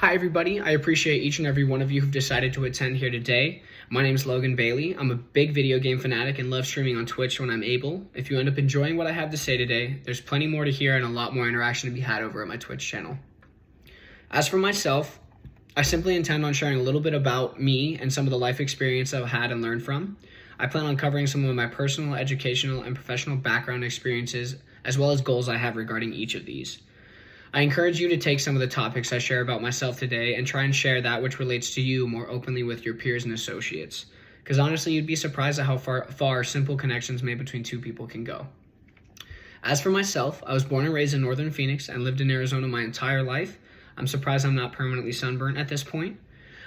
Hi everybody, I appreciate each and every one of you who've decided to attend here today. My name is Logan Bailey. I'm a big video game fanatic and love streaming on Twitch when I'm able. If you end up enjoying what I have to say today, there's plenty more to hear and a lot more interaction to be had over at my Twitch channel. As for myself, I simply intend on sharing a little bit about me and some of the life experience I've had and learned from. I plan on covering some of my personal, educational, and professional background experiences, as well as goals I have regarding each of these. I encourage you to take some of the topics I share about myself today and try and share that which relates to you more openly with your peers and associates. Because honestly, you'd be surprised at how far simple connections made between two people can go. As for myself, I was born and raised in Northern Phoenix and lived in Arizona my entire life. I'm surprised I'm not permanently sunburnt at this point.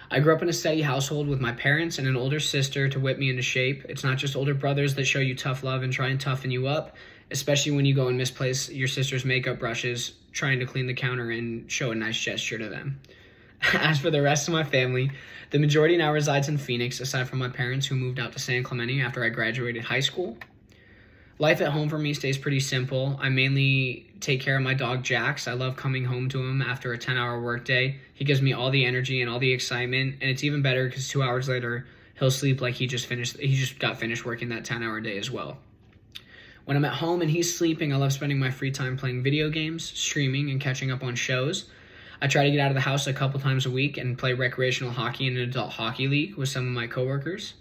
I grew up in a steady household with my parents and an older sister to whip me into shape. It's not just older brothers that show you tough love and try and toughen you up, especially when you go and misplace your sister's makeup brushes trying to clean the counter and show a nice gesture to them. As for the rest of my family, the majority now resides in Phoenix, aside from my parents who moved out to San Clemente after I graduated high school. Life at home for me stays pretty simple. I mainly take care of my dog Jax. I love coming home to him after a 10-hour workday. He gives me all the energy and all the excitement, and it's even better because 2 hours later, he'll sleep like he just got finished working that 10-hour day as well. When I'm at home and he's sleeping, I love spending my free time playing video games, streaming, and catching up on shows. I try to get out of the house a couple times a week and play recreational hockey in an adult hockey league with some of my coworkers.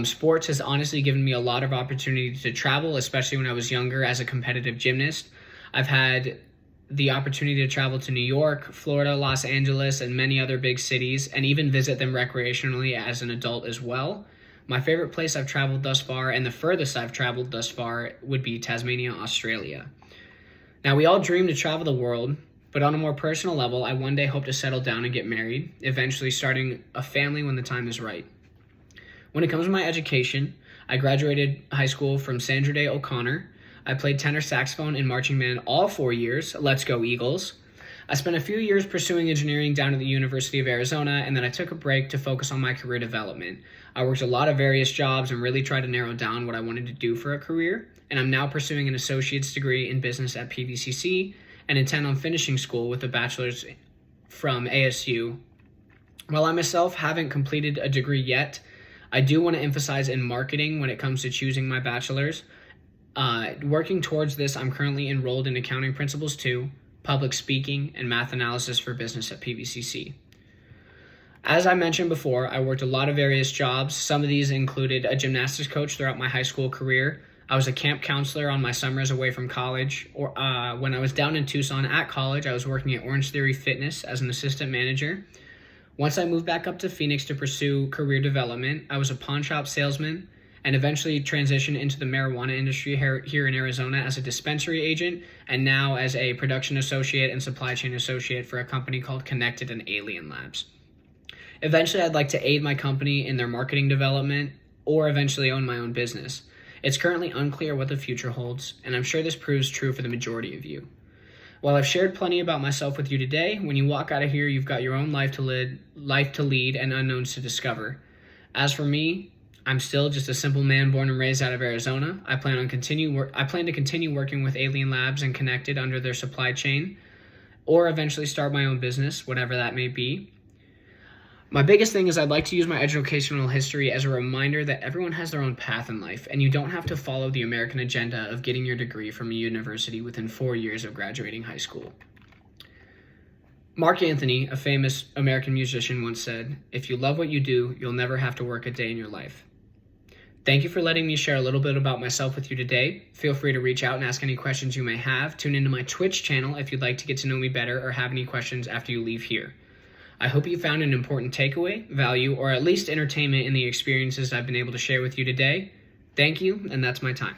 Sports has honestly given me a lot of opportunity to travel, especially when I was younger as a competitive gymnast. I've had the opportunity to travel to New York, Florida, Los Angeles, and many other big cities, and even visit them recreationally as an adult as well. My favorite place I've traveled thus far, and the furthest I've traveled thus far, would be Tasmania, Australia. Now, we all dream to travel the world, but on a more personal level, I one day hope to settle down and get married, eventually starting a family when the time is right. When it comes to my education, I graduated high school from Sandra Day O'Connor. I played tenor saxophone and marching band all 4 years. Let's go Eagles. I spent a few years pursuing engineering down at the University of Arizona, and then I took a break to focus on my career development. I worked a lot of various jobs and really tried to narrow down what I wanted to do for a career, and I'm now pursuing an associate's degree in business at PVCC and intend on finishing school with a bachelor's from ASU. While I myself haven't completed a degree yet, I do want to emphasize in marketing when it comes to choosing my bachelor's. Working towards this, I'm currently enrolled in Accounting Principles 2, Public Speaking, and Math Analysis for Business at PVCC. As I mentioned before, I worked a lot of various jobs. Some of these included a gymnastics coach throughout my high school career. I was a camp counselor on my summers away from college. When I was down in Tucson at college, I was working at Orange Theory Fitness as an assistant manager. Once I moved back up to Phoenix to pursue career development, I was a pawn shop salesman and eventually transitioned into the marijuana industry here in Arizona as a dispensary agent, and now as a production associate and supply chain associate for a company called Connected and Alien Labs. Eventually, I'd like to aid my company in their marketing development or eventually own my own business. It's currently unclear what the future holds, and I'm sure this proves true for the majority of you. While I've shared plenty about myself with you today, when you walk out of here, you've got your own life to lead and unknowns to discover. As for me, I'm still just a simple man born and raised out of Arizona. I plan to continue working with Alien Labs and Connected under their supply chain, or eventually start my own business, whatever that may be. My biggest thing is I'd like to use my educational history as a reminder that everyone has their own path in life, and you don't have to follow the American agenda of getting your degree from a university within 4 years of graduating high school. Mark Anthony, a famous American musician, once said, "If you love what you do, you'll never have to work a day in your life." Thank you for letting me share a little bit about myself with you today. Feel free to reach out and ask any questions you may have. Tune into my Twitch channel if you'd like to get to know me better or have any questions after you leave here. I hope you found an important takeaway, value, or at least entertainment in the experiences I've been able to share with you today. Thank you, and that's my time.